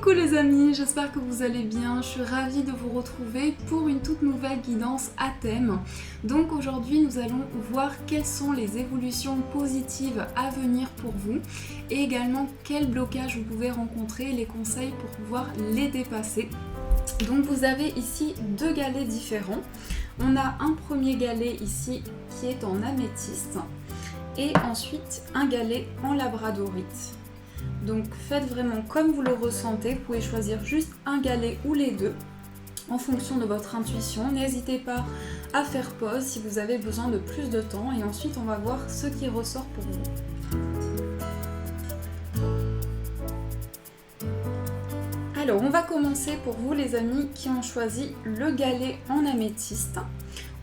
Coucou les amis, j'espère que vous allez bien. Je suis ravie de vous retrouver pour une toute nouvelle guidance à thème. Donc aujourd'hui nous allons voir quelles sont les évolutions positives à venir pour vous et également quels blocages vous pouvez rencontrer, les conseils pour pouvoir les dépasser. Donc vous avez ici deux galets différents. On a un premier galet ici qui est en améthyste et ensuite un galet en labradorite. Donc faites vraiment comme vous le ressentez, vous pouvez choisir juste un galet ou les deux en fonction de votre intuition. N'hésitez pas à faire pause si vous avez besoin de plus de temps et ensuite on va voir ce qui ressort pour vous. Alors on va commencer pour vous les amis qui ont choisi le galet en améthyste.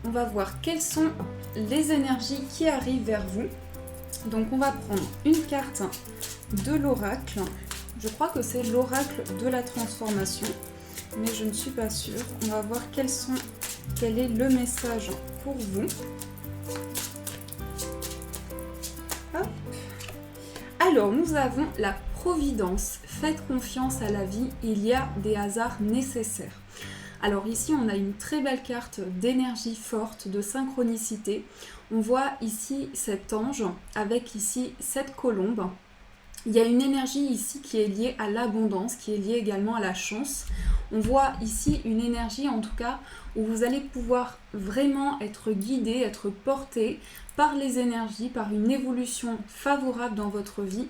On va voir quelles sont les énergies qui arrivent vers vous. Donc on va prendre une carte de l'oracle. Je crois que c'est l'oracle de la transformation, mais je ne suis pas sûre. On va voir quel est le message pour vous. Hop. Alors nous avons la providence. Faites confiance à la vie, il y a des hasards nécessaires. Alors ici on a une très belle carte d'énergie forte, de synchronicité. On voit ici cet ange avec ici cette colombe. Il y a une énergie ici qui est liée à l'abondance, qui est liée également à la chance. On voit ici une énergie en tout cas où vous allez pouvoir vraiment être guidé, être porté par les énergies, par une évolution favorable dans votre vie.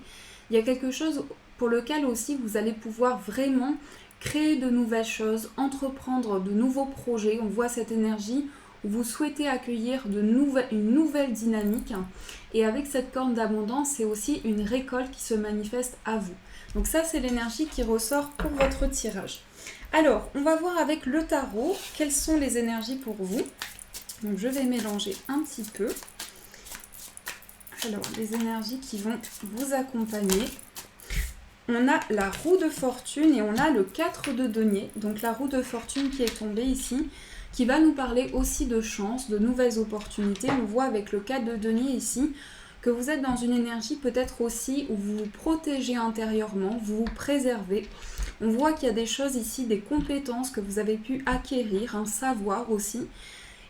Il y a quelque chose pour lequel aussi vous allez pouvoir vraiment créer de nouvelles choses, entreprendre de nouveaux projets. On voit cette énergie où vous souhaitez accueillir une nouvelle dynamique. Et avec cette corne d'abondance, c'est aussi une récolte qui se manifeste à vous. Donc ça, c'est l'énergie qui ressort pour votre tirage. Alors, on va voir avec le tarot quelles sont les énergies pour vous. Donc je vais mélanger un petit peu. Alors, les énergies qui vont vous accompagner. On a la roue de fortune et on a le 4 de denier. Donc la roue de fortune qui est tombée ici, qui va nous parler aussi de chance, de nouvelles opportunités. On voit avec le 4 de denier ici que vous êtes dans une énergie peut-être aussi où vous vous protégez intérieurement, vous vous préservez. On voit qu'il y a des choses ici, des compétences que vous avez pu acquérir, un savoir aussi.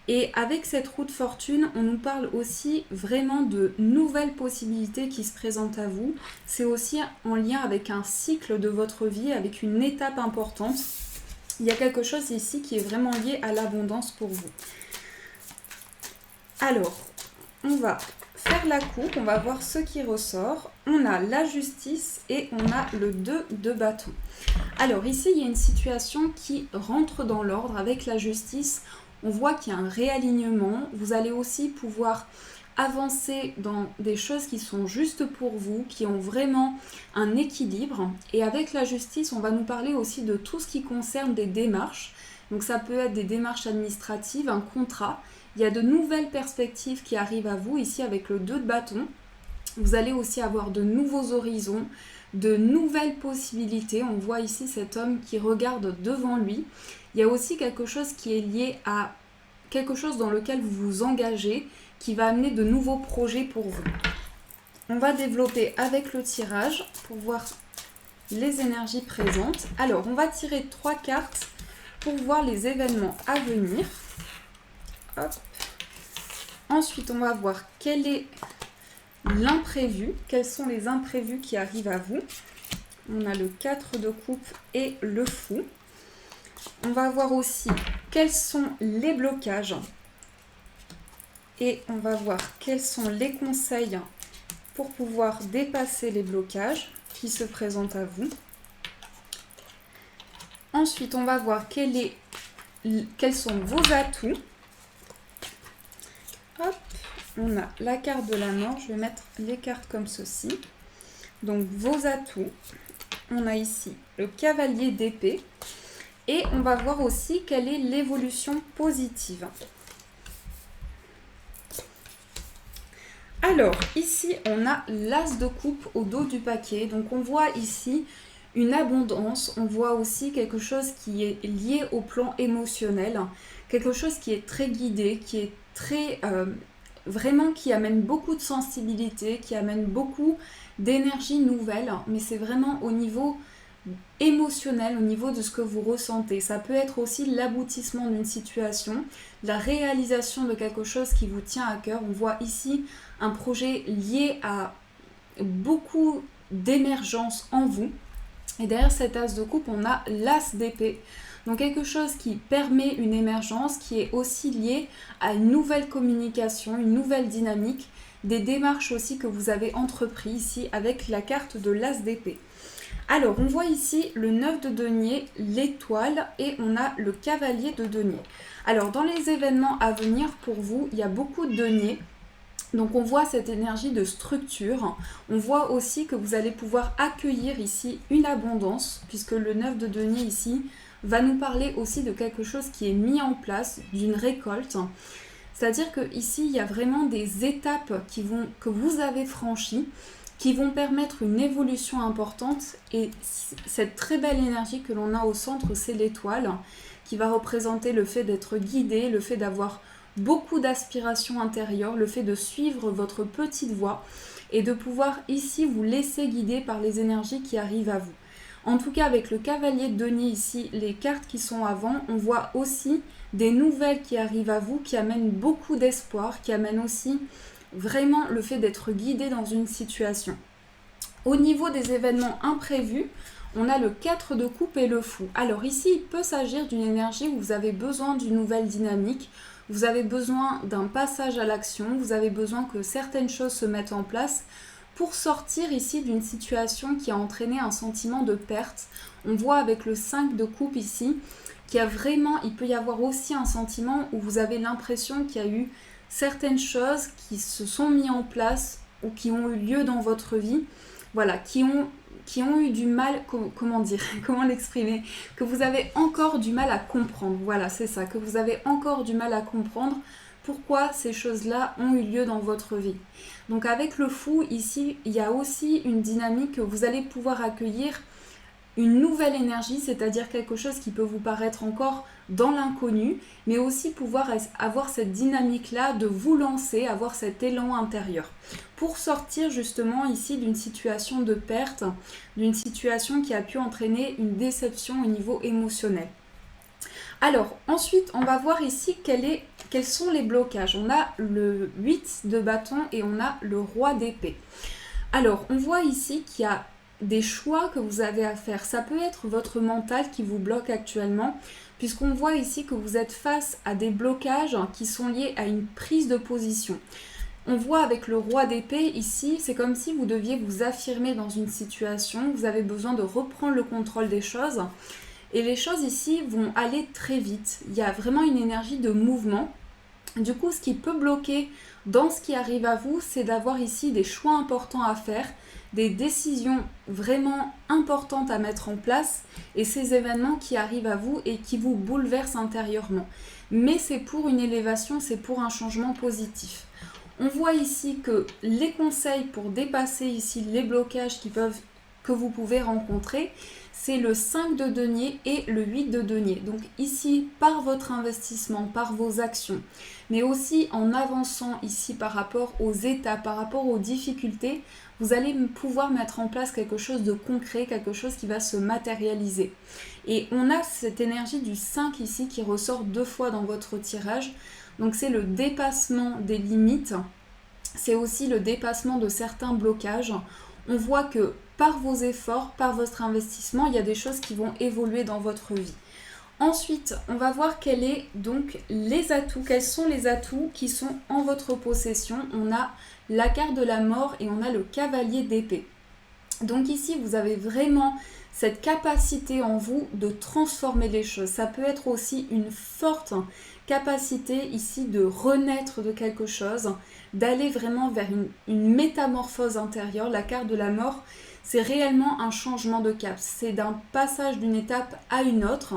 Et avec cette roue de fortune, on nous parle aussi vraiment de nouvelles possibilités qui se présentent à vous. C'est aussi en lien avec un cycle de votre vie, avec une étape importante. Il y a quelque chose ici qui est vraiment lié à l'abondance pour vous. Alors, on va faire la coupe, on va voir ce qui ressort. On a la justice et on a le 2 de bâton. Alors ici, il y a une situation qui rentre dans l'ordre avec la justice. On voit qu'il y a un réalignement. Vous allez aussi pouvoir avancer dans des choses qui sont justes pour vous, qui ont vraiment un équilibre. Et avec la justice, on va nous parler aussi de tout ce qui concerne des démarches. Donc ça peut être des démarches administratives, un contrat. Il y a de nouvelles perspectives qui arrivent à vous ici avec le 2 de bâton. Vous allez aussi avoir de nouveaux horizons, de nouvelles possibilités. On voit ici cet homme qui regarde devant lui. Il y a aussi quelque chose qui est lié à quelque chose dans lequel vous vous engagez, qui va amener de nouveaux projets pour vous. On va développer avec le tirage pour voir les énergies présentes. Alors, on va tirer 3 cartes pour voir les événements à venir. Hop. Ensuite, on va voir quel est l'imprévu, quels sont les imprévus qui arrivent à vous. On a le 4 de coupe et le fou. On va voir aussi quels sont les blocages et on va voir quels sont les conseils pour pouvoir dépasser les blocages qui se présentent à vous. Ensuite, on va voir quels sont vos atouts. Hop, on a la carte de la mort. Je vais mettre les cartes comme ceci. Donc, vos atouts. On a ici le cavalier d'épée. Et on va voir aussi quelle est l'évolution positive. Alors, ici, on a l'as de coupe au dos du paquet. Donc, on voit ici une abondance. On voit aussi quelque chose qui est lié au plan émotionnel. Quelque chose qui est très guidé, qui est très... vraiment qui amène beaucoup de sensibilité, qui amène beaucoup d'énergie nouvelle. Mais c'est vraiment au niveau émotionnel au niveau de ce que vous ressentez. Ça peut être aussi l'aboutissement d'une situation, la réalisation de quelque chose qui vous tient à cœur. On voit ici un projet lié à beaucoup d'émergence en vous. Et derrière cet as de coupe, on a l'as d'épée. Donc quelque chose qui permet une émergence, qui est aussi lié à une nouvelle communication, une nouvelle dynamique, des démarches aussi que vous avez entreprises ici avec la carte de l'as d'épée. Alors, on voit ici le 9 de denier, l'étoile et on a le cavalier de denier. Alors, dans les événements à venir pour vous, il y a beaucoup de deniers. Donc, on voit cette énergie de structure. On voit aussi que vous allez pouvoir accueillir ici une abondance, puisque le 9 de denier ici va nous parler aussi de quelque chose qui est mis en place, d'une récolte. C'est-à-dire qu'ici, il y a vraiment des étapes que vous avez franchies, qui vont permettre une évolution importante. Et cette très belle énergie que l'on a au centre, c'est l'étoile, qui va représenter le fait d'être guidé, le fait d'avoir beaucoup d'aspiration intérieure, le fait de suivre votre petite voie et de pouvoir ici vous laisser guider par les énergies qui arrivent à vous. En tout cas, avec le cavalier de denier ici, les cartes qui sont avant, on voit aussi des nouvelles qui arrivent à vous, qui amènent beaucoup d'espoir, qui amènent aussi vraiment le fait d'être guidé dans une situation. Au niveau des événements imprévus, on a le 4 de coupe et le fou. Alors ici, il peut s'agir d'une énergie où vous avez besoin d'une nouvelle dynamique, vous avez besoin d'un passage à l'action, vous avez besoin que certaines choses se mettent en place pour sortir ici d'une situation qui a entraîné un sentiment de perte. On voit avec le 5 de coupe ici qu'il y a vraiment, il peut y avoir aussi un sentiment où vous avez l'impression qu'il y a eu certaines choses qui se sont mises en place ou qui ont eu lieu dans votre vie, voilà, qui ont eu du mal, comment dire, comment l'exprimer, que vous avez encore du mal à comprendre, voilà, c'est ça, que vous avez encore du mal à comprendre pourquoi ces choses-là ont eu lieu dans votre vie. Donc avec le fou, ici, il y a aussi une dynamique que vous allez pouvoir accueillir une nouvelle énergie, c'est-à-dire quelque chose qui peut vous paraître encore dans l'inconnu, mais aussi pouvoir avoir cette dynamique-là de vous lancer, avoir cet élan intérieur, pour sortir justement ici d'une situation de perte, d'une situation qui a pu entraîner une déception au niveau émotionnel. Alors, ensuite, on va voir ici quels sont les blocages. On a le 8 de bâton et on a le roi d'épée. Alors, on voit ici qu'il y a des choix que vous avez à faire. Ça peut être votre mental qui vous bloque actuellement, puisqu'on voit ici que vous êtes face à des blocages qui sont liés à une prise de position. On voit avec le roi d'épée ici, c'est comme si vous deviez vous affirmer dans une situation, vous avez besoin de reprendre le contrôle des choses, et les choses ici vont aller très vite. Il y a vraiment une énergie de mouvement. Du coup, ce qui peut bloquer dans ce qui arrive à vous, c'est d'avoir ici des choix importants à faire, des décisions vraiment importantes à mettre en place et ces événements qui arrivent à vous et qui vous bouleversent intérieurement. Mais c'est pour une élévation, c'est pour un changement positif. On voit ici que les conseils pour dépasser ici les blocages que vous pouvez rencontrer, c'est le 5 de denier et le 8 de denier. Donc ici, par votre investissement, par vos actions, mais aussi en avançant ici par rapport aux étapes, par rapport aux difficultés, vous allez pouvoir mettre en place quelque chose de concret, quelque chose qui va se matérialiser. Et on a cette énergie du 5 ici qui ressort 2 fois dans votre tirage. Donc c'est le dépassement des limites, c'est aussi le dépassement de certains blocages. On voit que par vos efforts, par votre investissement, il y a des choses qui vont évoluer dans votre vie. Ensuite, on va voir quels sont les atouts qui sont en votre possession. On a la carte de la mort et on a le cavalier d'épée. Donc ici, vous avez vraiment cette capacité en vous de transformer les choses. Ça peut être aussi une forte capacité ici de renaître de quelque chose, d'aller vraiment vers une métamorphose intérieure. La carte de la mort, c'est réellement un changement de cap. C'est d'un passage d'une étape à une autre.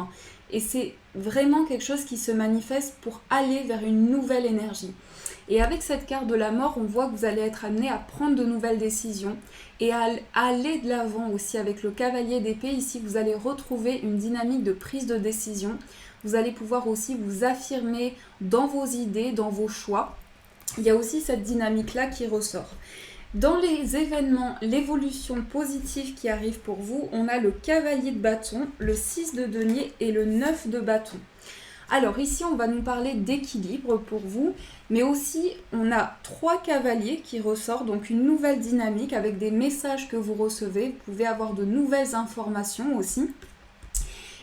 Et c'est vraiment quelque chose qui se manifeste pour aller vers une nouvelle énergie. Et avec cette carte de la mort, on voit que vous allez être amené à prendre de nouvelles décisions et à aller de l'avant aussi. Avec le cavalier d'épée, ici, vous allez retrouver une dynamique de prise de décision. Vous allez pouvoir aussi vous affirmer dans vos idées, dans vos choix. Il y a aussi cette dynamique-là qui ressort. Dans les événements, l'évolution positive qui arrive pour vous, on a le cavalier de bâton, le 6 de denier et le 9 de bâton. Alors ici, on va nous parler d'équilibre pour vous, mais aussi on a 3 cavaliers qui ressortent, donc une nouvelle dynamique avec des messages que vous recevez. Vous pouvez avoir de nouvelles informations aussi.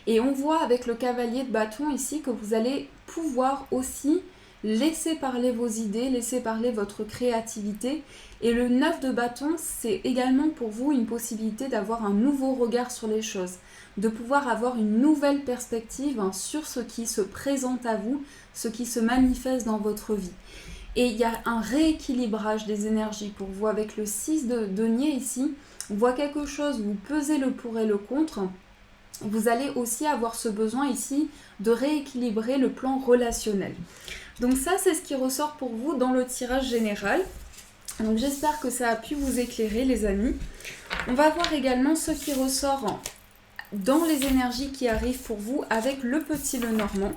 Et on voit avec le cavalier de bâton ici que vous allez pouvoir aussi laisser parler vos idées, laisser parler votre créativité. Et le 9 de bâton, c'est également pour vous une possibilité d'avoir un nouveau regard sur les choses, de pouvoir avoir une nouvelle perspective sur ce qui se présente à vous, ce qui se manifeste dans votre vie. Et il y a un rééquilibrage des énergies pour vous. Avec le 6 de denier ici, on voit quelque chose, vous pesez le pour et le contre. Vous allez aussi avoir ce besoin ici de rééquilibrer le plan relationnel. Donc ça, c'est ce qui ressort pour vous dans le tirage général. Donc j'espère que ça a pu vous éclairer, les amis. On va voir également ce qui ressort dans les énergies qui arrivent pour vous avec le petit Lenormand.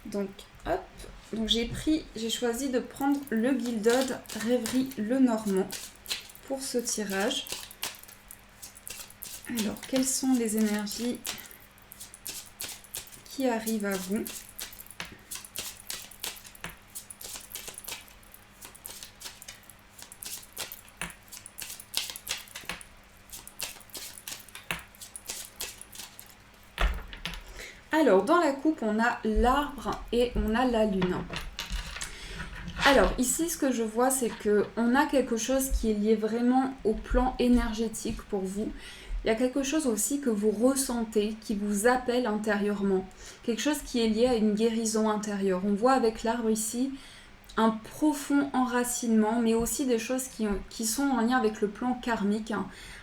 Donc hop, donc j'ai choisi de prendre le Gilded Rêverie Lenormand pour ce tirage. Alors, quelles sont les énergies qui arrivent à vous ? Alors, dans la coupe, on a l'arbre et on a la lune. Alors, ici, ce que je vois, c'est qu'on a quelque chose qui est lié vraiment au plan énergétique pour vous. Il y a quelque chose aussi que vous ressentez, qui vous appelle intérieurement. Quelque chose qui est lié à une guérison intérieure. On voit avec l'arbre ici un profond enracinement, mais aussi des choses qui sont en lien avec le plan karmique.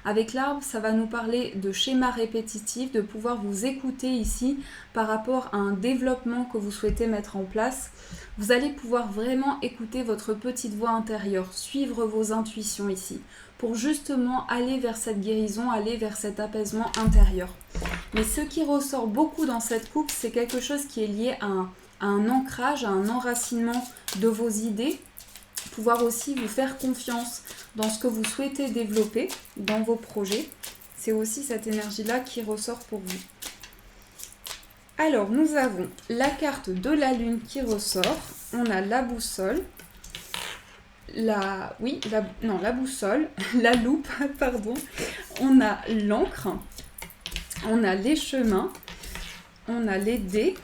Avec l'arbre, ça va nous parler de schémas répétitifs, de pouvoir vous écouter ici par rapport à un développement que vous souhaitez mettre en place. Vous allez pouvoir vraiment écouter votre petite voix intérieure, suivre vos intuitions ici, pour justement aller vers cette guérison, aller vers cet apaisement intérieur. Mais ce qui ressort beaucoup dans cette coupe, c'est quelque chose qui est lié à un ancrage, à un enracinement de vos idées, pouvoir aussi vous faire confiance dans ce que vous souhaitez développer dans vos projets. C'est aussi cette énergie-là qui ressort pour vous. Alors, nous avons la carte de la lune qui ressort. On a la boussole. La boussole, la loupe, pardon. On a l'encre. On a les chemins. On a les dés.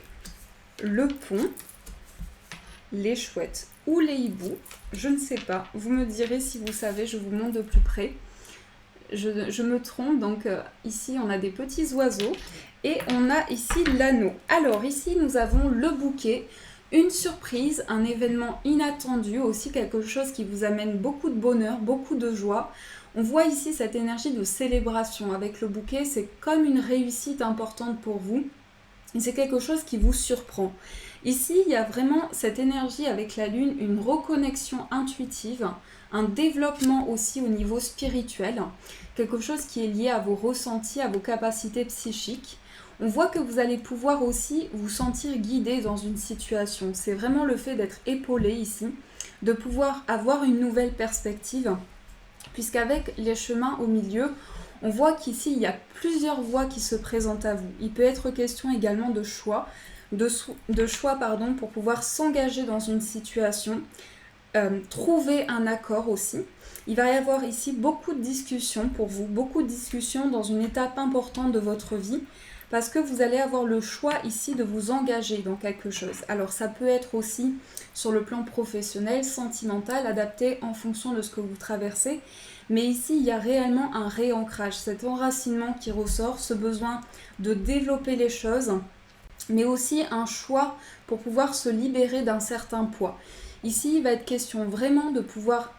Le pont, les chouettes ou les hiboux, je ne sais pas, vous me direz si vous savez, je vous montre de plus près. Je me trompe, donc ici on a des petits oiseaux et on a ici l'anneau. Alors ici nous avons le bouquet, une surprise, un événement inattendu, aussi quelque chose qui vous amène beaucoup de bonheur, beaucoup de joie. On voit ici cette énergie de célébration avec le bouquet, c'est comme une réussite importante pour vous. Et c'est quelque chose qui vous surprend. Ici, il y a vraiment cette énergie avec la lune, une reconnexion intuitive, un développement aussi au niveau spirituel, quelque chose qui est lié à vos ressentis, à vos capacités psychiques. On voit que vous allez pouvoir aussi vous sentir guidé dans une situation. C'est vraiment le fait d'être épaulé ici, de pouvoir avoir une nouvelle perspective, puisqu'avec les chemins au milieu, on voit qu'ici, il y a plusieurs voies qui se présentent à vous. Il peut être question également de choix, pour pouvoir s'engager dans une situation, trouver un accord aussi. Il va y avoir ici beaucoup de discussions pour vous, beaucoup de discussions dans une étape importante de votre vie, parce que vous allez avoir le choix ici de vous engager dans quelque chose. Alors ça peut être aussi sur le plan professionnel, sentimental, adapté en fonction de ce que vous traversez. Mais ici, il y a réellement un réancrage, cet enracinement qui ressort, ce besoin de développer les choses, mais aussi un choix pour pouvoir se libérer d'un certain poids. Ici, il va être question vraiment de pouvoir,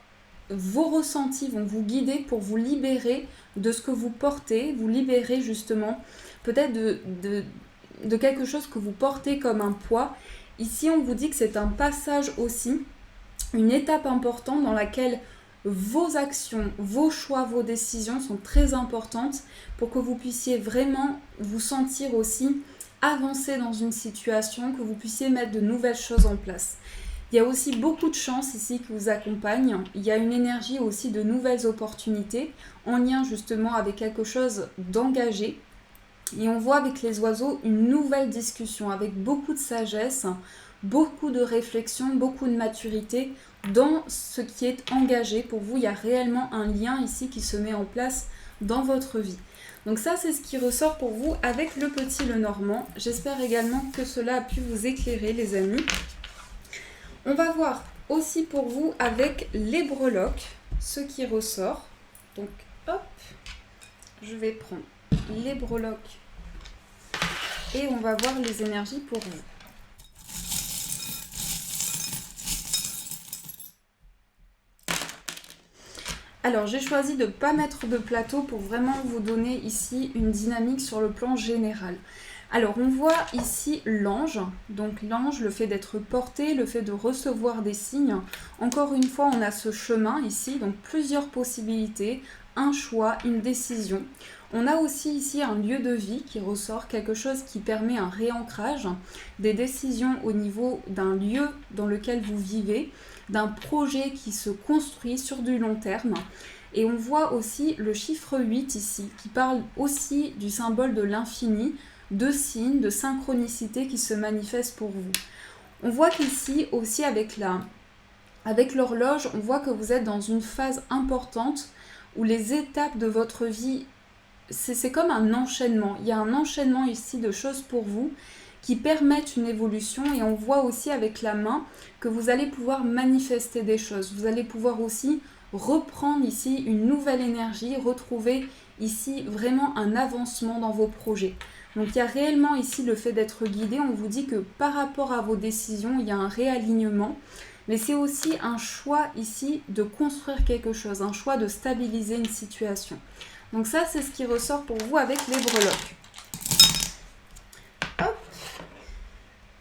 vos ressentis vont vous guider pour vous libérer de ce que vous portez, vous libérer justement peut-être de quelque chose que vous portez comme un poids. Ici, on vous dit que c'est un passage aussi, une étape importante dans laquelle vos actions, vos choix, vos décisions sont très importantes pour que vous puissiez vraiment vous sentir aussi avancer dans une situation, que vous puissiez mettre de nouvelles choses en place. Il y a aussi beaucoup de chance ici qui vous accompagne. Il y a une énergie aussi de nouvelles opportunités en lien justement avec quelque chose d'engagé. Et on voit avec les oiseaux une nouvelle discussion avec beaucoup de sagesse, beaucoup de réflexion, beaucoup de maturité dans ce qui est engagé. Pour vous, il y a réellement un lien ici qui se met en place dans votre vie. Donc ça, c'est ce qui ressort pour vous avec le petit Lenormand. J'espère également que cela a pu vous éclairer, les amis. On va voir aussi pour vous avec les breloques, ce qui ressort. Donc, hop, je vais prendre les breloques et on va voir les énergies pour vous. Alors, j'ai choisi de ne pas mettre de plateau pour vraiment vous donner ici une dynamique sur le plan général. Alors, on voit ici l'ange. Donc, l'ange, le fait d'être porté, le fait de recevoir des signes. Encore une fois, on a ce chemin ici, donc plusieurs possibilités, un choix, une décision. On a aussi ici un lieu de vie qui ressort, quelque chose qui permet un réancrage, des décisions au niveau d'un lieu dans lequel vous vivez, d'un projet qui se construit sur du long terme. Et on voit aussi le chiffre 8 ici, qui parle aussi du symbole de l'infini, de signes, de synchronicité qui se manifestent pour vous. On voit qu'ici aussi avec l'horloge, on voit que vous êtes dans une phase importante où les étapes de votre vie, c'est comme un enchaînement. Il y a un enchaînement ici de choses pour vous qui permettent une évolution et on voit aussi avec la main que vous allez pouvoir manifester des choses. Vous allez pouvoir aussi reprendre ici une nouvelle énergie, retrouver ici vraiment un avancement dans vos projets. Donc il y a réellement ici le fait d'être guidé. On vous dit que par rapport à vos décisions, il y a un réalignement. Mais c'est aussi un choix ici de construire quelque chose, un choix de stabiliser une situation. Donc ça, c'est ce qui ressort pour vous avec les breloques. Hop.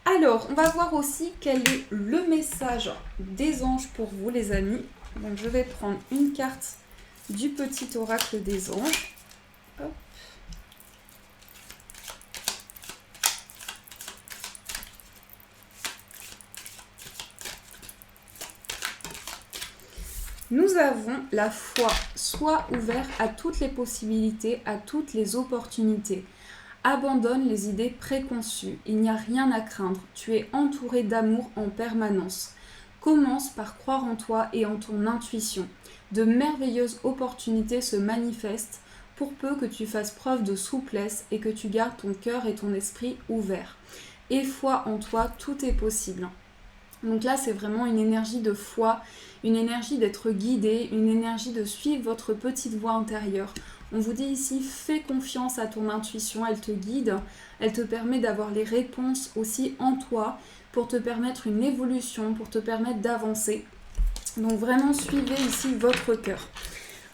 Alors, on va voir aussi quel est le message des anges pour vous, les amis. Donc je vais prendre une carte du petit oracle des anges. Hop. Nous avons la foi, sois ouvert à toutes les possibilités, à toutes les opportunités. Abandonne les idées préconçues, il n'y a rien à craindre, tu es entouré d'amour en permanence. Commence par croire en toi et en ton intuition. De merveilleuses opportunités se manifestent pour peu que tu fasses preuve de souplesse et que tu gardes ton cœur et ton esprit ouverts. Aie foi en toi, tout est possible. Donc là, c'est vraiment une énergie de foi, une énergie d'être guidé, une énergie de suivre votre petite voix intérieure. On vous dit ici, fais confiance à ton intuition, elle te guide, elle te permet d'avoir les réponses aussi en toi pour te permettre une évolution, pour te permettre d'avancer. Donc vraiment, suivez ici votre cœur.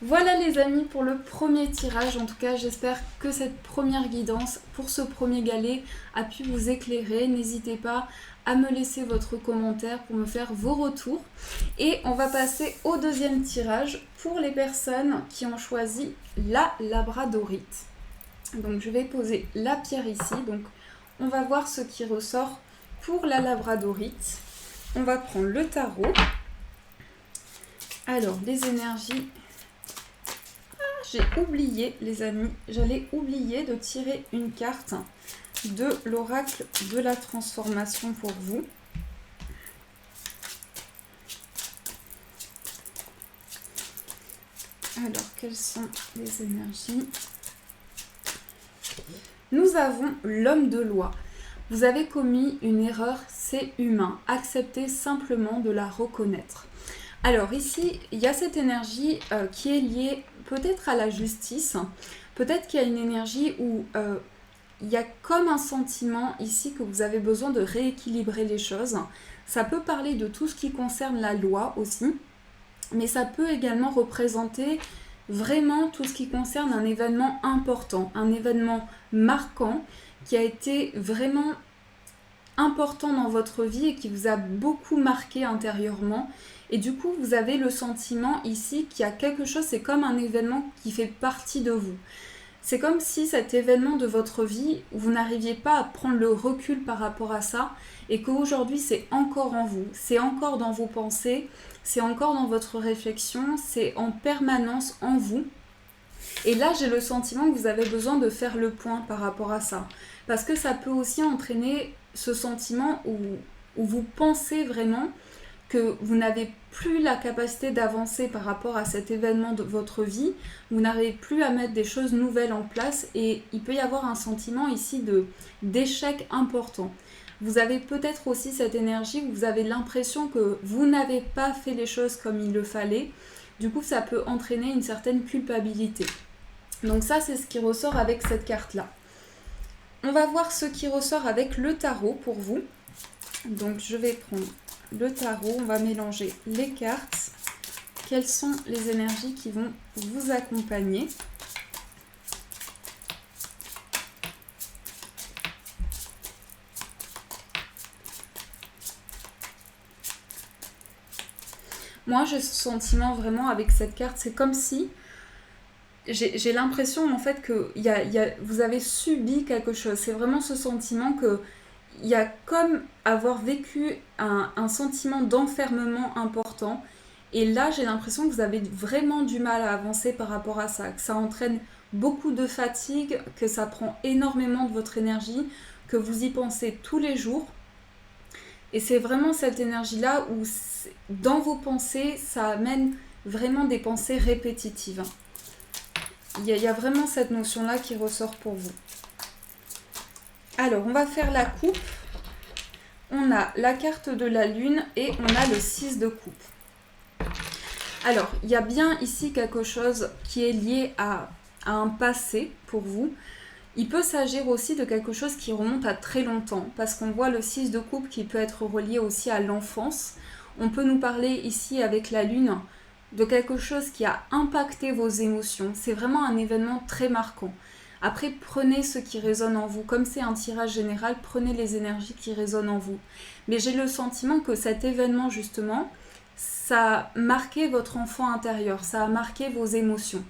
Voilà les amis pour le premier tirage. En tout cas, j'espère que cette première guidance pour ce premier galet a pu vous éclairer. N'hésitez pas à me laisser votre commentaire pour me faire vos retours. Et on va passer au deuxième tirage pour les personnes qui ont choisi la labradorite. Donc je vais poser la pierre ici. Donc on va voir ce qui ressort pour la labradorite. On va prendre le tarot. Alors les énergies... J'ai oublié les amis, j'allais oublier de tirer une carte de l'oracle de la transformation pour vous. Alors, quelles sont les énergies? Nous avons l'homme de loi. Vous avez commis une erreur, c'est humain. Acceptez simplement de la reconnaître. Alors ici, il y a cette énergie qui est liée peut-être à la justice. Peut-être qu'il y a une énergie où il y a comme un sentiment ici que vous avez besoin de rééquilibrer les choses. Ça peut parler de tout ce qui concerne la loi aussi, mais ça peut également représenter vraiment tout ce qui concerne un événement important, un événement marquant qui a été vraiment important dans votre vie et qui vous a beaucoup marqué intérieurement. Et du coup, vous avez le sentiment ici qu'il y a quelque chose, c'est comme un événement qui fait partie de vous. c'est comme si cet événement de votre vie, vous n'arriviez pas à prendre le recul par rapport à ça et qu'aujourd'hui c'est encore en vous, c'est encore dans vos pensées, c'est encore dans votre réflexion, c'est en permanence en vous. Et là, j'ai le sentiment que vous avez besoin de faire le point par rapport à ça. Parce que ça peut aussi entraîner ce sentiment où vous pensez vraiment que vous n'avez plus la capacité d'avancer par rapport à cet événement de votre vie, vous n'arrivez plus à mettre des choses nouvelles en place et il peut y avoir un sentiment ici d'échec important. Vous avez peut-être aussi cette énergie où vous avez l'impression que vous n'avez pas fait les choses comme il le fallait. Du coup, ça peut entraîner une certaine culpabilité. Donc ça, c'est ce qui ressort avec cette carte-là. On va voir ce qui ressort avec le tarot pour vous. Donc je vais prendre le tarot, on va mélanger les cartes. Quelles sont les énergies qui vont vous accompagner ? Moi, j'ai ce sentiment vraiment avec cette carte, c'est comme si j'ai l'impression en fait que vous avez subi quelque chose. C'est vraiment ce sentiment que il y a comme avoir vécu un sentiment d'enfermement important. Et là, j'ai l'impression que vous avez vraiment du mal à avancer par rapport à ça, que ça entraîne beaucoup de fatigue, que ça prend énormément de votre énergie, que vous y pensez tous les jours. Et c'est vraiment cette énergie-là où, dans vos pensées, ça amène vraiment des pensées répétitives. Il y a vraiment cette notion-là qui ressort pour vous. Alors, on va faire la coupe. On a la carte de la lune et on a le 6 de coupe. Alors, il y a bien ici quelque chose qui est lié à un passé pour vous. Il peut s'agir aussi de quelque chose qui remonte à très longtemps, parce qu'on voit le 6 de coupe qui peut être relié aussi à l'enfance. On peut nous parler ici avec la lune de quelque chose qui a impacté vos émotions. C'est vraiment un événement très marquant. Après, prenez ce qui résonne en vous. Comme c'est un tirage général, prenez les énergies qui résonnent en vous. Mais j'ai le sentiment que cet événement, justement, ça a marqué votre enfant intérieur, ça a marqué vos émotions.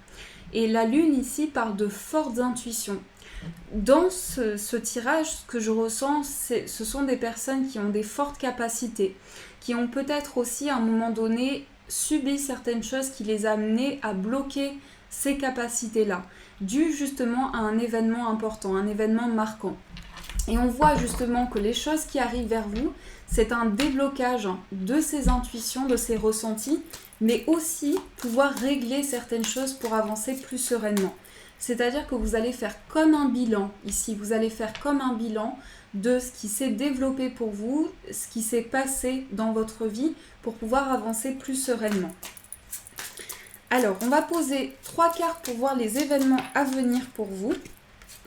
Et la lune ici parle de fortes intuitions. Dans ce tirage, ce que je ressens, ce sont des personnes qui ont des fortes capacités, qui ont peut-être aussi à un moment donné subi certaines choses qui les a amenées à bloquer ces capacités-là, dû justement à un événement important, un événement marquant. Et on voit justement que les choses qui arrivent vers vous, c'est un déblocage de ces intuitions, de ces ressentis, mais aussi pouvoir régler certaines choses pour avancer plus sereinement. C'est-à-dire que vous allez faire comme un bilan ici, vous allez faire comme un bilan de ce qui s'est développé pour vous, ce qui s'est passé dans votre vie pour pouvoir avancer plus sereinement. Alors, on va poser 3 cartes pour voir les événements à venir pour vous.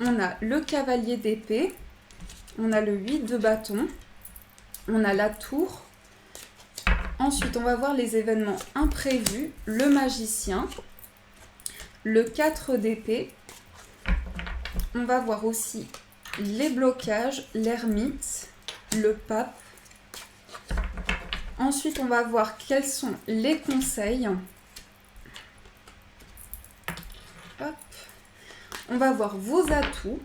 On a le cavalier d'épée, on a le 8 de bâton, on a la tour. Ensuite, on va voir les événements imprévus, le magicien, le 4 d'épée. On va voir aussi les blocages, l'ermite, le pape. Ensuite, on va voir quels sont les conseils. Hop. On va voir vos atouts.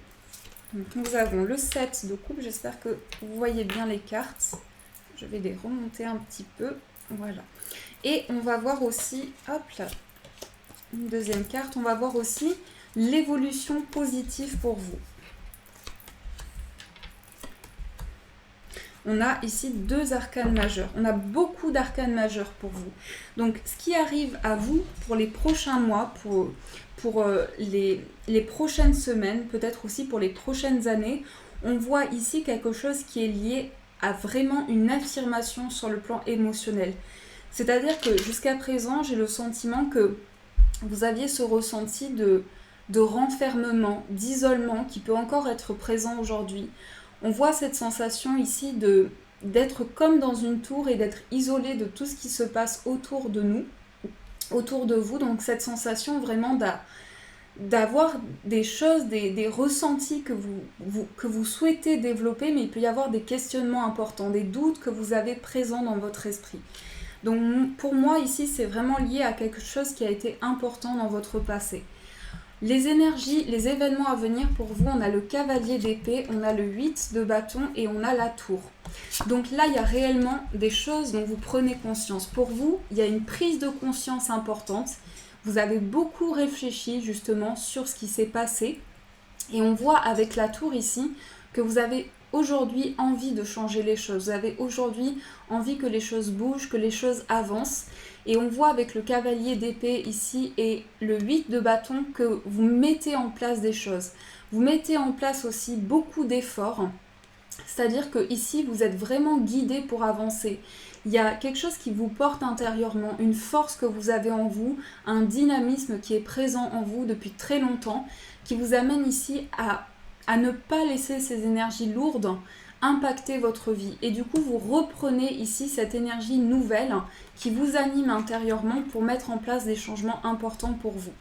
Donc, nous avons le 7 de coupe. J'espère que vous voyez bien les cartes. Je vais les remonter un petit peu. Voilà. Et on va voir aussi, hop là, une deuxième carte. On va voir aussi l'évolution positive pour vous. On a ici 2 arcanes majeures. On a beaucoup d'arcanes majeures pour vous. Donc, ce qui arrive à vous pour les prochains mois, pour les prochaines semaines, peut-être aussi pour les prochaines années, on voit ici quelque chose qui est lié à vraiment une affirmation sur le plan émotionnel. C'est-à-dire que jusqu'à présent, j'ai le sentiment que vous aviez ce ressenti de renfermement, d'isolement qui peut encore être présent aujourd'hui. On voit cette sensation ici d'être comme dans une tour et d'être isolé de tout ce qui se passe autour de nous, autour de vous. Donc cette sensation vraiment d'avoir des choses, des ressentis que vous souhaitez développer, mais il peut y avoir des questionnements importants, des doutes que vous avez présents dans votre esprit. Donc pour moi ici, c'est vraiment lié à quelque chose qui a été important dans votre passé. Les énergies, les événements à venir pour vous, on a le cavalier d'épée, on a le 8 de bâton et on a la tour. Donc là, il y a réellement des choses dont vous prenez conscience. Pour vous, il y a une prise de conscience importante. Vous avez beaucoup réfléchi justement sur ce qui s'est passé. Et on voit avec la tour ici que vous avez aujourd'hui envie de changer les choses. Vous avez aujourd'hui envie que les choses bougent, que les choses avancent. Et on voit avec le cavalier d'épée ici et le 8 de bâton que vous mettez en place des choses. Vous mettez en place aussi beaucoup d'efforts. C'est-à-dire que ici, vous êtes vraiment guidé pour avancer. Il y a quelque chose qui vous porte intérieurement, une force que vous avez en vous, un dynamisme qui est présent en vous depuis très longtemps, qui vous amène ici à ne pas laisser ces énergies lourdes impacter votre vie. Et du coup, vous reprenez ici cette énergie nouvelle qui vous anime intérieurement pour mettre en place des changements importants pour vous.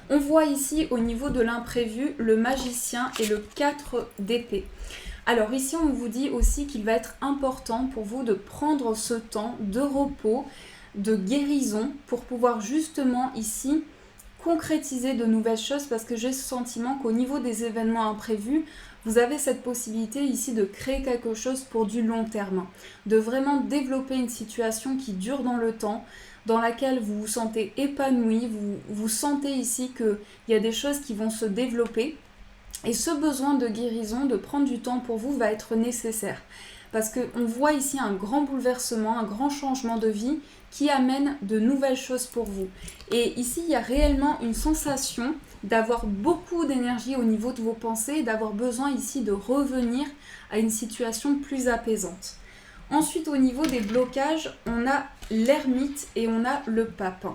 On voit ici au niveau de l'imprévu le magicien et le 4 d'épée. Alors ici, on vous dit aussi qu'il va être important pour vous de prendre ce temps de repos, de guérison, pour pouvoir justement ici concrétiser de nouvelles choses, parce que j'ai ce sentiment qu'au niveau des événements imprévus, vous avez cette possibilité ici de créer quelque chose pour du long terme, de vraiment développer une situation qui dure dans le temps, dans laquelle vous vous sentez épanoui, vous sentez ici qu'il y a des choses qui vont se développer. Et ce besoin de guérison, de prendre du temps pour vous, va être nécessaire. Parce qu'on voit ici un grand bouleversement, un grand changement de vie qui amène de nouvelles choses pour vous. Et ici, il y a réellement une sensation d'avoir beaucoup d'énergie au niveau de vos pensées, d'avoir besoin ici de revenir à une situation plus apaisante. Ensuite, au niveau des blocages, on a l'ermite et on a le pape.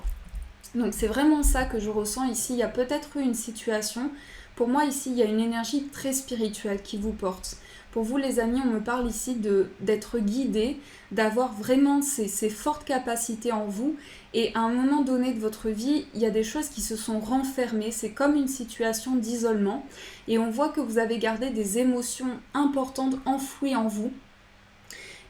Donc c'est vraiment ça que je ressens ici. Il y a peut-être eu une situation. Pour moi, ici, il y a une énergie très spirituelle qui vous porte. Pour vous, les amis, on me parle ici d'être guidé, d'avoir vraiment ces fortes capacités en vous. Et à un moment donné de votre vie, il y a des choses qui se sont renfermées. C'est comme une situation d'isolement. Et on voit que vous avez gardé des émotions importantes enfouies en vous.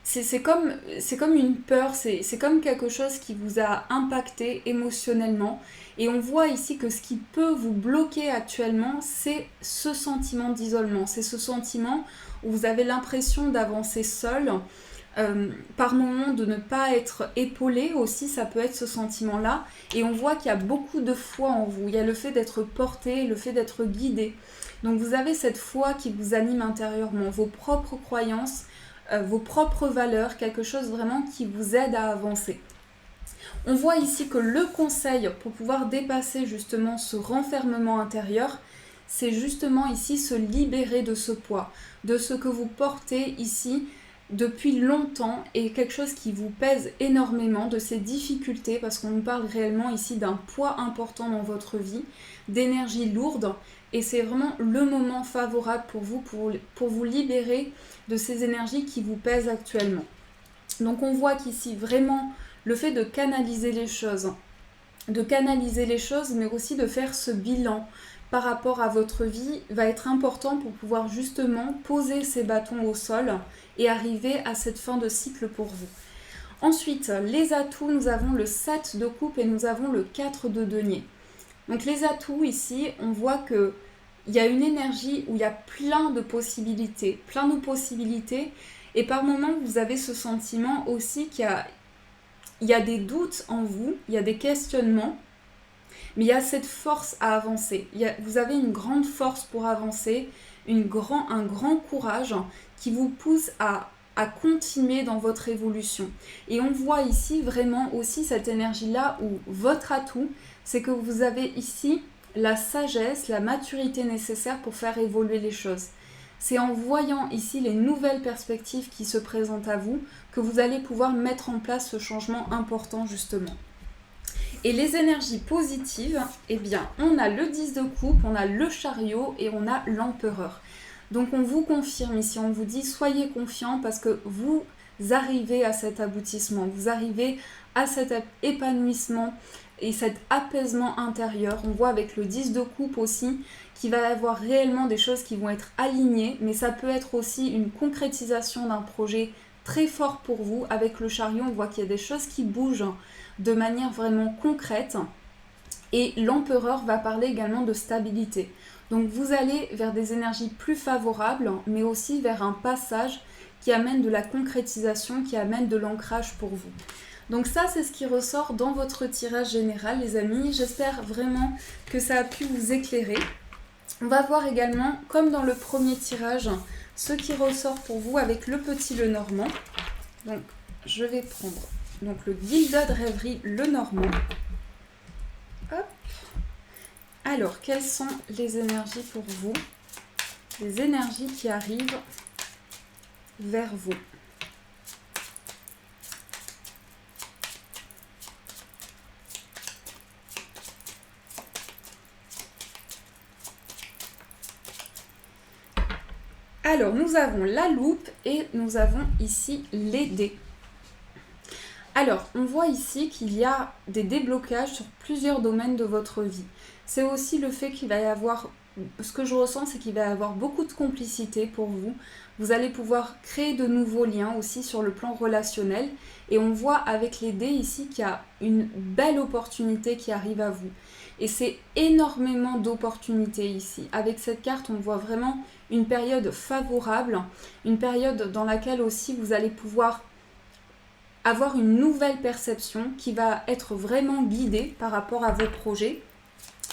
C'est comme une peur, c'est comme quelque chose qui vous a impacté émotionnellement. Et on voit ici que ce qui peut vous bloquer actuellement, c'est ce sentiment d'isolement. C'est ce sentiment où vous avez l'impression d'avancer seul, par moments de ne pas être épaulé aussi, ça peut être ce sentiment-là. Et on voit qu'il y a beaucoup de foi en vous. Il y a le fait d'être porté, le fait d'être guidé. Donc vous avez cette foi qui vous anime intérieurement, vos propres croyances, vos propres valeurs, quelque chose vraiment qui vous aide à avancer. On voit ici que le conseil pour pouvoir dépasser justement ce renfermement intérieur, c'est justement ici se libérer de ce poids, de ce que vous portez ici depuis longtemps et quelque chose qui vous pèse énormément, de ces difficultés, parce qu'on nous parle réellement ici d'un poids important dans votre vie, d'énergie lourde, et c'est vraiment le moment favorable pour vous, pour vous libérer de ces énergies qui vous pèsent actuellement. Donc on voit qu'ici vraiment le fait de canaliser les choses, mais aussi de faire ce bilan par rapport à votre vie va être important pour pouvoir justement poser ces bâtons au sol et arriver à cette fin de cycle pour vous. Ensuite, les atouts, nous avons le 7 de coupe et nous avons le 4 de denier. Donc les atouts ici, on voit que il y a une énergie où il y a plein de possibilités, et par moments vous avez ce sentiment aussi qu'il y a des doutes en vous, il y a des questionnements, mais il y a cette force à avancer. Vous avez une grande force pour avancer, un grand courage qui vous pousse à continuer dans votre évolution. Et on voit ici vraiment aussi cette énergie-là où votre atout, c'est que vous avez ici la sagesse, la maturité nécessaire pour faire évoluer les choses. C'est en voyant ici les nouvelles perspectives qui se présentent à vous que vous allez pouvoir mettre en place ce changement important justement. Et les énergies positives, eh bien, on a le 10 de coupe, on a le chariot et on a l'empereur. Donc on vous confirme ici, on vous dit soyez confiants parce que vous arrivez à cet aboutissement, vous arrivez à cet épanouissement et cet apaisement intérieur. On voit avec le 10 de coupe aussi qu'il va y avoir réellement des choses qui vont être alignées, mais ça peut être aussi une concrétisation d'un projet très fort pour vous. Avec le chariot, on voit qu'il y a des choses qui bougent de manière vraiment concrète. Et l'empereur va parler également de stabilité. Donc vous allez vers des énergies plus favorables, mais aussi vers un passage qui amène de la concrétisation, qui amène de l'ancrage pour vous. Donc ça, c'est ce qui ressort dans votre tirage général, les amis. J'espère vraiment que ça a pu vous éclairer. On va voir également, comme dans le premier tirage, ce qui ressort pour vous avec le petit Lenormand. Donc, je vais prendre donc, le Gilded Rêverie Lenormand. Hop. Alors, quelles sont les énergies pour vous? Les énergies qui arrivent vers vous. Alors, nous avons la loupe et nous avons ici les dés. Alors, on voit ici qu'il y a des déblocages sur plusieurs domaines de votre vie. C'est aussi le fait qu'il va y avoir, ce que je ressens, c'est qu'il va y avoir beaucoup de complicité pour vous. Vous allez pouvoir créer de nouveaux liens aussi sur le plan relationnel. Et on voit avec les dés ici qu'il y a une belle opportunité qui arrive à vous. Et c'est énormément d'opportunités ici. Avec cette carte, on voit vraiment une période favorable, une période dans laquelle aussi vous allez pouvoir avoir une nouvelle perception qui va être vraiment guidée par rapport à vos projets.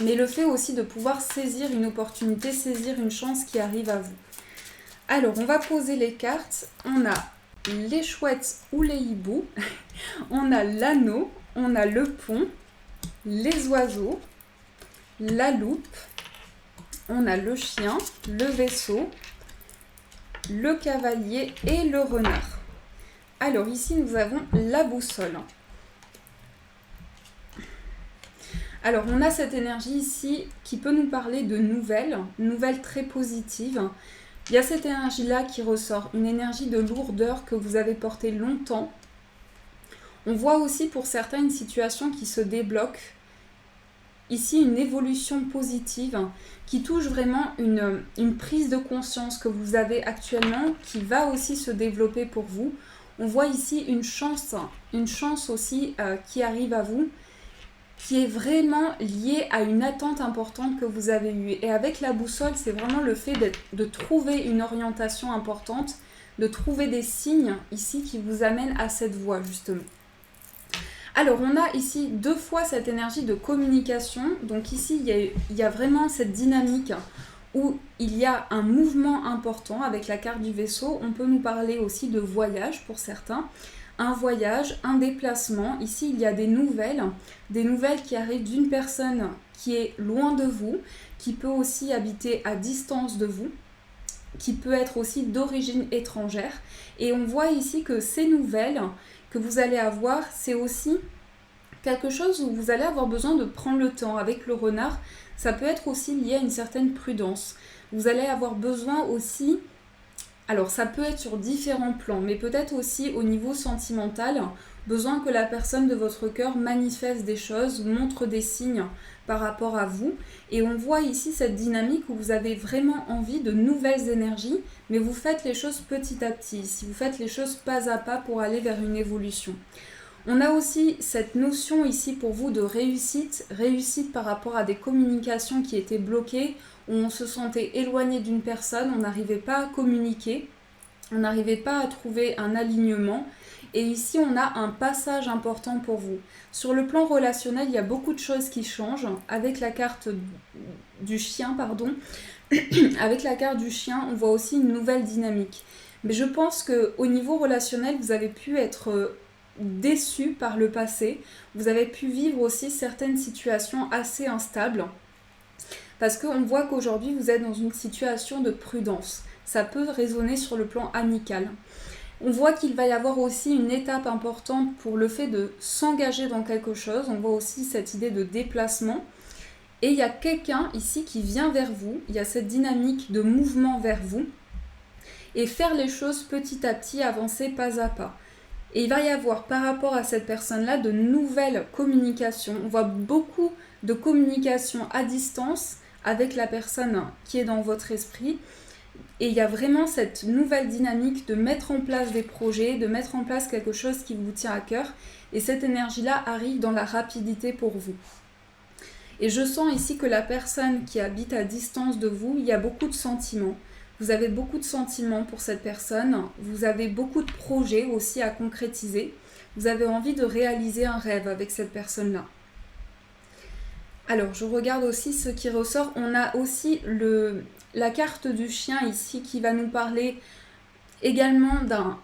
Mais le fait aussi de pouvoir saisir une opportunité, saisir une chance qui arrive à vous. Alors, on va poser les cartes. On a les chouettes ou les hiboux. On a l'anneau, on a le pont, les oiseaux, la loupe, on a le chien, le vaisseau, le cavalier et le renard. Alors ici nous avons la boussole. Alors on a cette énergie ici qui peut nous parler de nouvelles très positives. Il y a cette énergie-là qui ressort, une énergie de lourdeur que vous avez portée longtemps. On voit aussi pour certains une situation qui se débloque. Ici, une évolution positive qui touche vraiment une prise de conscience que vous avez actuellement qui va aussi se développer pour vous. On voit ici une chance aussi qui arrive à vous, qui est vraiment liée à une attente importante que vous avez eue. Et avec la boussole, c'est vraiment le fait de trouver une orientation importante, de trouver des signes ici qui vous amènent à cette voie justement. Alors, on a ici 2 fois cette énergie de communication. Donc ici, il y a vraiment cette dynamique où il y a un mouvement important avec la carte du vaisseau. On peut nous parler aussi de voyage pour certains. Un voyage, un déplacement. Ici, il y a des nouvelles qui arrivent d'une personne qui est loin de vous, qui peut aussi habiter à distance de vous, qui peut être aussi d'origine étrangère. Et on voit ici que ces nouvelles que vous allez avoir, c'est aussi quelque chose où vous allez avoir besoin de prendre le temps. Avec le renard, ça peut être aussi lié à une certaine prudence. Vous allez avoir besoin aussi, alors ça peut être sur différents plans, mais peut-être aussi au niveau sentimental, besoin que la personne de votre cœur manifeste des choses, montre des signes par rapport à vous. Et on voit ici cette dynamique où vous avez vraiment envie de nouvelles énergies, mais vous faites les choses petit à petit, si vous faites les choses pas à pas pour aller vers une évolution. On a aussi cette notion ici pour vous de réussite par rapport à des communications qui étaient bloquées, où on se sentait éloigné d'une personne, on n'arrivait pas à communiquer, on n'arrivait pas à trouver un alignement. Et ici, on a un passage important pour vous. Sur le plan relationnel, il y a beaucoup de choses qui changent. Avec la carte du chien, avec la carte du chien, on voit aussi une nouvelle dynamique. Mais je pense qu'au niveau relationnel, vous avez pu être déçu par le passé. Vous avez pu vivre aussi certaines situations assez instables. Parce qu'on voit qu'aujourd'hui, vous êtes dans une situation de prudence. Ça peut résonner sur le plan amical. On voit qu'il va y avoir aussi une étape importante pour le fait de s'engager dans quelque chose. On voit aussi cette idée de déplacement. Et il y a quelqu'un ici qui vient vers vous. Il y a cette dynamique de mouvement vers vous. Et faire les choses petit à petit, avancer pas à pas. Et il va y avoir par rapport à cette personne-là de nouvelles communications. On voit beaucoup de communication à distance avec la personne qui est dans votre esprit. Et il y a vraiment cette nouvelle dynamique de mettre en place des projets, de mettre en place quelque chose qui vous tient à cœur. Et cette énergie-là arrive dans la rapidité pour vous. Et je sens ici que la personne qui habite à distance de vous, il y a beaucoup de sentiments. Vous avez beaucoup de sentiments pour cette personne. Vous avez beaucoup de projets aussi à concrétiser. Vous avez envie de réaliser un rêve avec cette personne-là. Alors, je regarde aussi ce qui ressort. On a aussi la carte du chien ici qui va nous parler également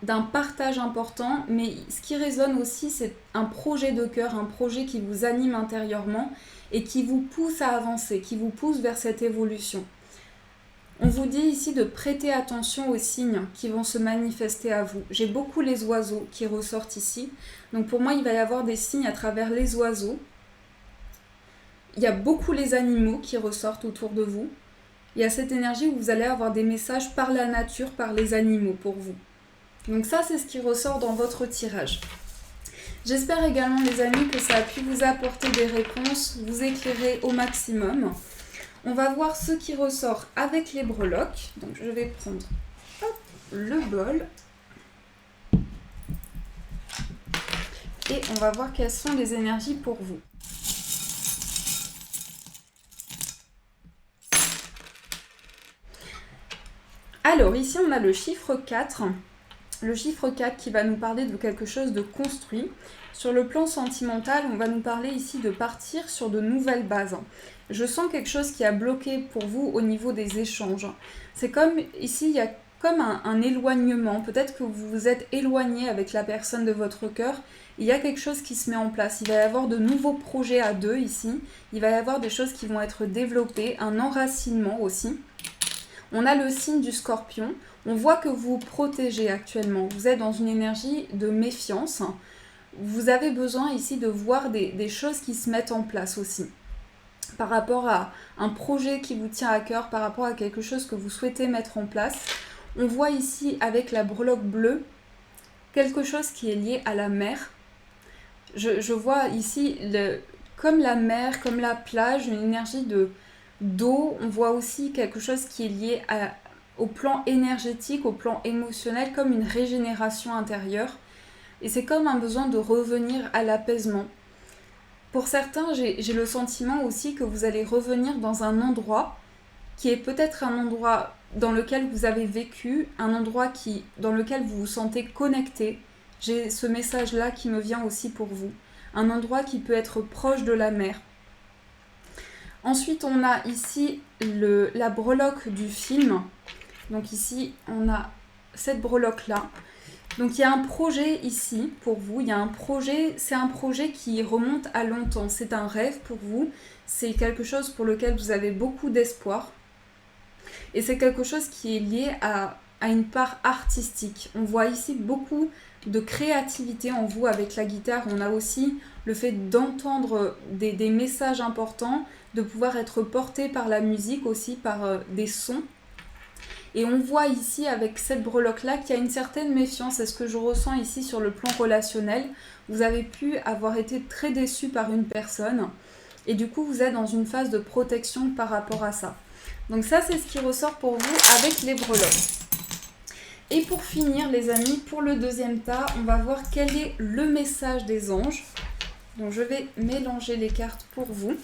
d'un partage important, mais ce qui résonne aussi, c'est un projet de cœur, un projet qui vous anime intérieurement et qui vous pousse à avancer, qui vous pousse vers cette évolution. On vous dit ici de prêter attention aux signes qui vont se manifester à vous. J'ai beaucoup les oiseaux qui ressortent ici. Donc pour moi, il va y avoir des signes à travers les oiseaux. Il y a beaucoup les animaux qui ressortent autour de vous. Il y a cette énergie où vous allez avoir des messages par la nature, par les animaux pour vous. Donc ça, c'est ce qui ressort dans votre tirage. J'espère également, les amis, que ça a pu vous apporter des réponses, vous éclairer au maximum. On va voir ce qui ressort avec les breloques. Donc je vais prendre le bol. Et on va voir quelles sont les énergies pour vous. Alors ici on a le chiffre 4. Le chiffre 4 qui va nous parler de quelque chose de construit. Sur le plan sentimental, on va nous parler ici de partir sur de nouvelles bases. Je sens quelque chose qui a bloqué pour vous au niveau des échanges. C'est comme ici, il y a comme un éloignement. Peut-être que vous vous êtes éloigné avec la personne de votre cœur. Il y a quelque chose qui se met en place. Il va y avoir de nouveaux projets à deux ici. Il va y avoir des choses qui vont être développées, un enracinement aussi. On a le signe du Scorpion. On voit que vous vous protégez actuellement. Vous êtes dans une énergie de méfiance. Vous avez besoin ici de voir des choses qui se mettent en place aussi. Par rapport à un projet qui vous tient à cœur, par rapport à quelque chose que vous souhaitez mettre en place. On voit ici avec la breloque bleue quelque chose qui est lié à la mer. Je vois ici comme la mer, comme la plage, une énergie d'eau. On voit aussi quelque chose qui est lié au plan énergétique, au plan émotionnel, comme une régénération intérieure. Et c'est comme un besoin de revenir à l'apaisement. Pour certains, j'ai le sentiment aussi que vous allez revenir dans un endroit qui est peut-être un endroit dans lequel vous avez vécu, un endroit dans lequel vous vous sentez connecté. J'ai ce message-là qui me vient aussi pour vous. Un endroit qui peut être proche de la mer. Ensuite, on a ici la breloque du film. Donc ici, on a cette breloque-là. Donc il y a un projet ici pour vous, c'est un projet qui remonte à longtemps, c'est un rêve pour vous, c'est quelque chose pour lequel vous avez beaucoup d'espoir et c'est quelque chose qui est lié à une part artistique. On voit ici beaucoup de créativité en vous avec la guitare, on a aussi le fait d'entendre des messages importants, de pouvoir être porté par la musique aussi, par des sons. Et on voit ici avec cette breloque-là qu'il y a une certaine méfiance. C'est ce que je ressens ici sur le plan relationnel. Vous avez pu avoir été très déçu par une personne. Et du coup, vous êtes dans une phase de protection par rapport à ça. Donc ça, c'est ce qui ressort pour vous avec les breloques. Et pour finir, les amis, pour le deuxième tas, on va voir quel est le message des anges. Donc je vais mélanger les cartes pour vous.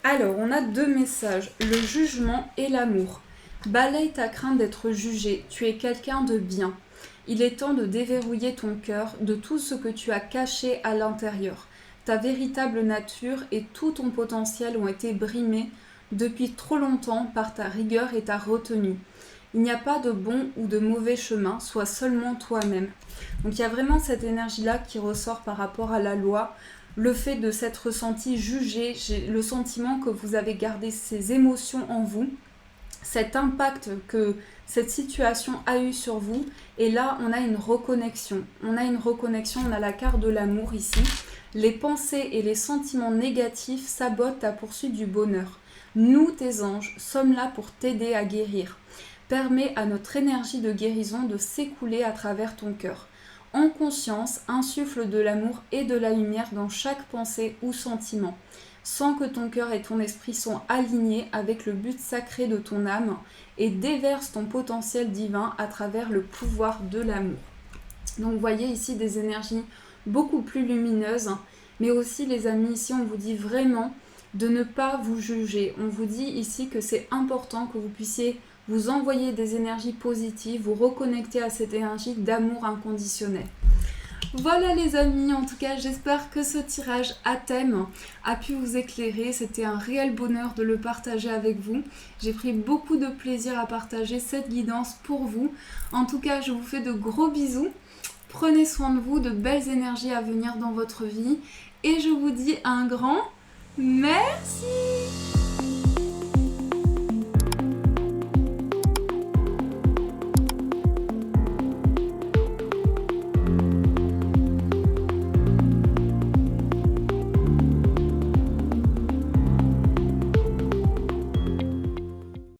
Alors, on a deux messages, le jugement et l'amour. Balaye ta crainte d'être jugé, tu es quelqu'un de bien. Il est temps de déverrouiller ton cœur de tout ce que tu as caché à l'intérieur. Ta véritable nature et tout ton potentiel ont été brimés depuis trop longtemps par ta rigueur et ta retenue. Il n'y a pas de bon ou de mauvais chemin, sois seulement toi-même. Donc il y a vraiment cette énergie-là qui ressort par rapport à la loi. Le fait de s'être ressenti jugé, j'ai le sentiment que vous avez gardé ces émotions en vous, cet impact que cette situation a eu sur vous. Et là, on a une reconnexion. On a la carte de l'amour ici. Les pensées et les sentiments négatifs sabotent ta poursuite du bonheur. Nous, tes anges, sommes là pour t'aider à guérir. permet à notre énergie de guérison de s'écouler à travers ton cœur. En conscience, insuffle de l'amour et de la lumière dans chaque pensée ou sentiment. Sens que ton cœur et ton esprit sont alignés avec le but sacré de ton âme et déverse ton potentiel divin à travers le pouvoir de l'amour. Donc vous voyez ici des énergies beaucoup plus lumineuses, mais aussi les amis, ici on vous dit vraiment de ne pas vous juger. On vous dit ici que c'est important que vous puissiez vous envoyer des énergies positives, vous reconnecter à cette énergie d'amour inconditionnel. Voilà les amis, en tout cas j'espère que ce tirage à thème a pu vous éclairer, c'était un réel bonheur de le partager avec vous. J'ai pris beaucoup de plaisir à partager cette guidance pour vous. En tout cas je vous fais de gros bisous, prenez soin de vous, de belles énergies à venir dans votre vie et je vous dis un grand merci.